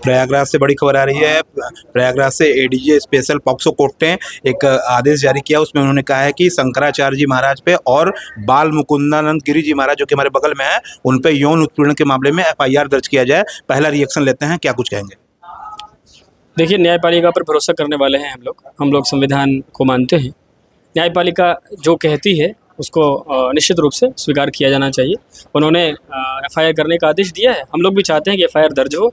प्रयागराज से बड़ी खबर आ रही है। प्रयागराज से एडीजे स्पेशल पॉक्सो कोर्ट ने एक आदेश जारी किया। उसमें उन्होंने कहा है कि शंकराचार्य जी महाराज पे और बाल मुकुंदानंद गिरी जी महाराज जो कि हमारे बगल में है, उन पे यौन उत्पीड़न के मामले में एफआईआर दर्ज किया जाए। पहला रिएक्शन लेते हैं, क्या कुछ कहेंगे? देखिए, न्यायपालिका पर भरोसा करने वाले हैं हम लोग संविधान को मानते हैं। न्यायपालिका जो कहती है उसको निश्चित रूप से स्वीकार किया जाना चाहिए। उन्होंने एफआईआर करने का आदेश दिया है। हम लोग भी चाहते हैं कि एफआईआर दर्ज हो,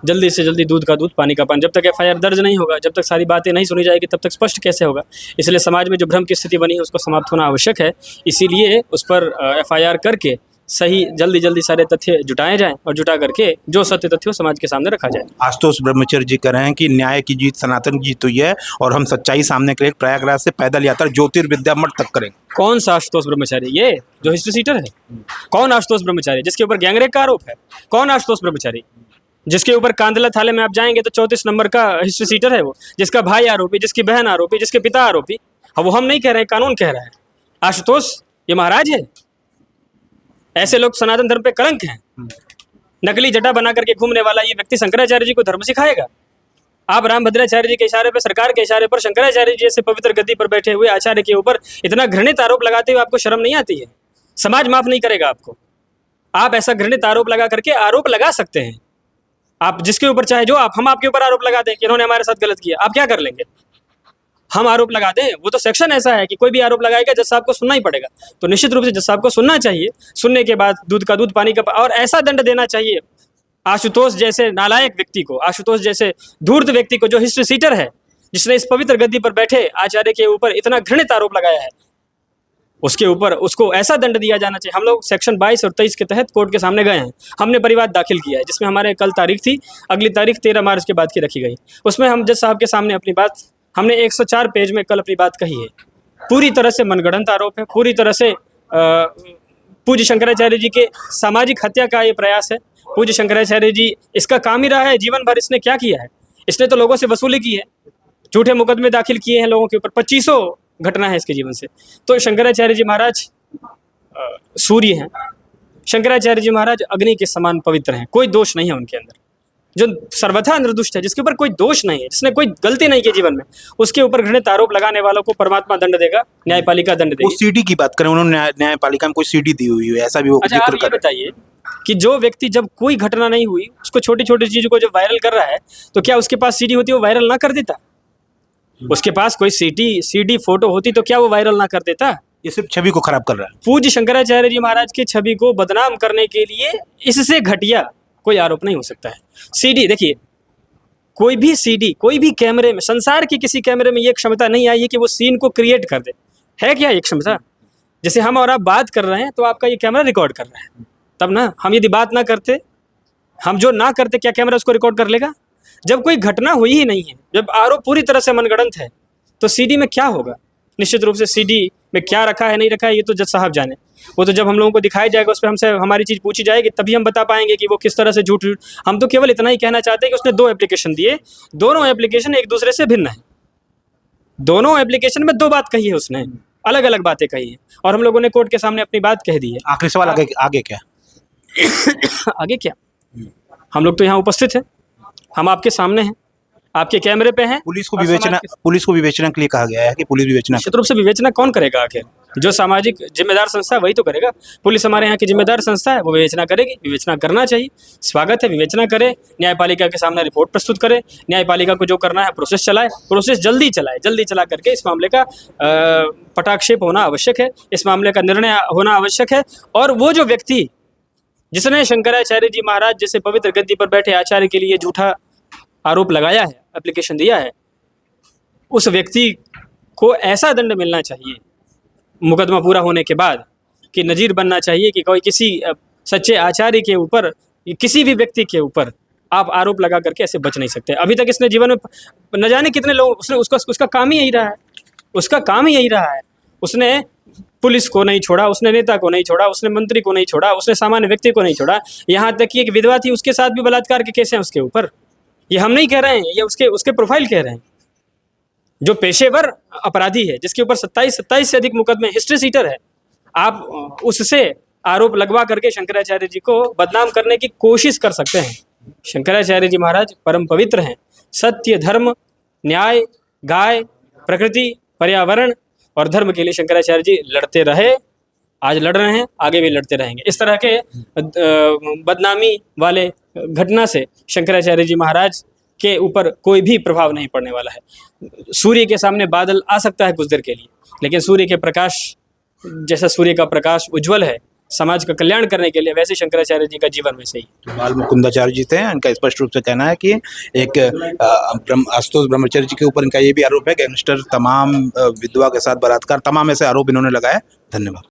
जल्दी से जल्दी, दूध का दूध पानी का पानी। जब तक एफआईआर दर्ज नहीं होगा, जब तक सारी बातें नहीं सुनी जाएगी, तब तक स्पष्ट कैसे होगा? इसलिए समाज में जो भ्रम की स्थिति बनी है उसको समाप्त होना आवश्यक है। इसीलिए उस पर एफआईआर करके सही जल्दी सारे तथ्य जुटाए जाएं और जुटा करके जो सत्य तथ्य हो समाज के सामने रखा जाए। आशुतोष ब्रह्मचारी जी कह रहे हैं कि न्याय की जीत, सनातन की जीत हुई है और हम सच्चाई सामने करें। प्रयागराज से पैदल यात्रा ज्योतिर्विद्या मठ तक करेंगे। कौन सा आशुतोष ब्रह्मचारी? ये जो हिस्ट्री सीटर है? कौन आशुतोष ब्रह्मचारी जिसके ऊपर गैंगरेप का आरोप है? कौन आशुतोष ब्रह्मचारी जिसके ऊपर कांदला थाले में आप जाएंगे तो 34 नंबर का हिस्ट्री सीटर है वो, जिसका भाई आरोपी, जिसकी बहन आरोपी, जिसके पिता आरोपी? अब वो हम नहीं कह रहे हैं, कानून कह रहा है। आशुतोष ये महाराज है? ऐसे लोग सनातन धर्म पे कलंक हैं। नकली जटा बना करके घूमने वाला ये व्यक्ति शंकराचार्य जी को धर्म सिखाएगा? आप रामभद्राचार्य जी के इशारे पर, सरकार के इशारे पर, शंकराचार्य जी जैसे पवित्र गद्दी पर बैठे हुए आचार्य के ऊपर इतना घृणित आरोप लगाते हुए आपको शर्म नहीं आती है? समाज माफ नहीं करेगा आपको। आप ऐसा घृणित आरोप लगा करके आरोप लगा सकते हैं। आप जिसके ऊपर चाहे जो हम आपके ऊपर आरोप लगा दें कि इन्होंने हमारे साथ गलत किया, आप क्या कर लेंगे? हम आरोप लगा दें? वो तो सेक्शन ऐसा है कि कोई भी आरोप लगाएगा जज साहब को सुनना ही पड़ेगा। तो निश्चित रूप से जज साहब को सुनना चाहिए। सुनने के बाद दूध का दूध पानी का और ऐसा दंड देना चाहिए आशुतोष जैसे नालायक व्यक्ति को, आशुतोष जैसे धूर्त व्यक्ति को, जो हिस्ट्री सीटर है, जिसने इस पवित्र गद्दी पर बैठे आचार्य के ऊपर इतना घृणित आरोप लगाया है, उसके ऊपर उसको ऐसा दंड दिया जाना चाहिए। हम लोग सेक्शन 22 और 23 के तहत कोर्ट के सामने गए हैं। हमने परिवाद दाखिल किया है जिसमें हमारे कल तारीख थी, अगली तारीख 13 मार्च के बाद की रखी गई। उसमें हम जज साहब के सामने अपनी बात, हमने 104 पेज में कल अपनी बात कही है। पूरी तरह से मनगढ़ंत आरोप है, पूरी तरह से पूज्य शंकराचार्य जी के सामाजिक हत्या का ये प्रयास है। पूज्य शंकराचार्य जी, इसका काम ही रहा है जीवन भर। इसने क्या किया है? इसने तो लोगों से वसूली की है, झूठे मुकदमे दाखिल किए हैं लोगों के ऊपर, 2500 घटना है इसके जीवन से। तो शंकराचार्य जी महाराज सूर्य हैं, शंकराचार्य जी महाराज अग्नि के समान पवित्र हैं, कोई दोष नहीं है उनके अंदर। जो सर्वथा निर्दोष है, जिसके ऊपर कोई दोष नहीं है, जिसने कोई गलती नहीं की जीवन में, उसके ऊपर घृणित आरोप लगाने वालों को परमात्मा दंड देगा, न्यायपालिका दंड देगी। वो सीडी की बात करें, उन्होंने न्यायपालिका में कोई सीडी दी हुई है, ऐसा भी वो अच्छा, आप ये बताइए कि जो व्यक्ति जब कोई घटना नहीं हुई उसको छोटी छोटी चीजों को जब वायरल कर रहा है, तो क्या उसके पास सीडी होती, वो वायरल ना कर देता? उसके पास कोई सीडी फोटो होती तो क्या वो वायरल ना कर देता? ये सिर्फ छवि को खराब कर रहा है। पूज्य शंकराचार्य जी महाराज की छवि को बदनाम करने के लिए इससे घटिया कोई आरोप नहीं हो सकता है। सीडी, देखिए, कोई भी सीडी, कोई भी कैमरे में, संसार की किसी कैमरे में ये क्षमता नहीं आई है कि वो सीन को क्रिएट कर दे। है क्या ये क्षमता? जैसे हम और आप बात कर रहे हैं तो आपका ये कैमरा रिकॉर्ड कर रहा है, तब ना। हम यदि बात ना करते, हम जो ना करते, क्या कैमरा उसको रिकॉर्ड कर लेगा? जब कोई घटना हुई ही नहीं है, जब आरोप पूरी तरह से मनगढ़ंत है, तो सीडी में क्या होगा? निश्चित रूप से सीडी में क्या रखा है, नहीं रखा है, ये तो जज साहब जाने। वो तो जब हम लोगों को दिखाया जाएगा, उस पर हमसे हमारी चीज़ पूछी जाएगी, तभी हम बता पाएंगे कि वो किस तरह से झूठ। हम तो केवल इतना ही कहना चाहते हैं कि उसने 2 एप्लीकेशन दिए, दोनों एप्लीकेशन एक दूसरे से भिन्न है। दोनों एप्लीकेशन में 2 बात कही है उसने, अलग अलग बातें कही है, और हम लोगों ने कोर्ट के सामने अपनी बात कह दी है। आखिरी सवाल, आगे क्या? आगे क्या? हम लोग तो यहाँ उपस्थित हैं, हम आपके सामने हैं, आपके कैमरे पे हैं। पुलिस को विवेचना के लिए कहा गया है कि पुलिस विवेचना। निश्चित रूप से विवेचना कौन करेगा? आखिर जो सामाजिक जिम्मेदार संस्था वही तो करेगा। पुलिस हमारे यहाँ की जिम्मेदार संस्था है, वो विवेचना करेगी। विवेचना करना चाहिए, स्वागत है, विवेचना करे, न्यायपालिका के सामने रिपोर्ट प्रस्तुत करे। न्यायपालिका को जो करना है प्रोसेस चलाए, प्रोसेस जल्दी चला करके इस मामले का पटाक्षेप होना आवश्यक है, इस मामले का निर्णय होना आवश्यक है। और वो जो व्यक्ति जिसने शंकराचार्य जी महाराज जैसे पवित्र गद्दी पर बैठे आचार्य के लिए झूठा आरोप लगाया है, एप्लीकेशन दिया है, उस व्यक्ति को ऐसा दंड मिलना चाहिए मुकदमा पूरा होने के बाद कि नज़ीर बनना चाहिए कि कोई किसी सच्चे आचार्य के ऊपर, किसी भी व्यक्ति के ऊपर आप आरोप लगा करके ऐसे बच नहीं सकते। अभी तक इसने जीवन में न जाने कितने लोग, उसका काम ही यही रहा है, उसका काम ही यही रहा है। उसने पुलिस को नहीं छोड़ा, उसने नेता को नहीं छोड़ा, उसने मंत्री को नहीं छोड़ा, उसने सामान्य व्यक्ति को नहीं छोड़ा। यहाँ तक कि एक विधवा थी, उसके साथ भी बलात्कार के केस हैं उसके ऊपर। ये हम नहीं कह रहे हैं, ये उसके प्रोफाइल कह रहे हैं। जो पेशेवर अपराधी है, जिसके ऊपर 27 से अधिक मुकदमे, हिस्ट्री सीटर है, आप उससे आरोप लगवा करके शंकराचार्य जी को बदनाम करने की कोशिश कर सकते हैं। शंकराचार्य जी महाराज परम पवित्र हैं। सत्य, धर्म, न्याय, गाय, प्रकृति, पर्यावरण और धर्म के लिए शंकराचार्य जी लड़ते रहे, आज लड़ रहे हैं, आगे भी लड़ते रहेंगे। इस तरह के बदनामी वाले घटना से शंकराचार्य जी महाराज के ऊपर कोई भी प्रभाव नहीं पड़ने वाला है। सूर्य के सामने बादल आ सकता है कुछ देर के लिए, लेकिन सूर्य के प्रकाश जैसा सूर्य का प्रकाश उज्जवल है समाज का कल्याण करने के लिए, वैसे शंकराचार्य जी का जीवन वैसे ही। बाल मुकुंदाचार्य जी थे, इनका स्पष्ट रूप से कहना है कि एक आशुतोष ब्रह्मचारी जी के ऊपर इनका ये भी आरोप है, गैंगस्टर, तमाम विधवा के साथ बलात्कार, तमाम ऐसे आरोप इन्होंने लगाए। धन्यवाद।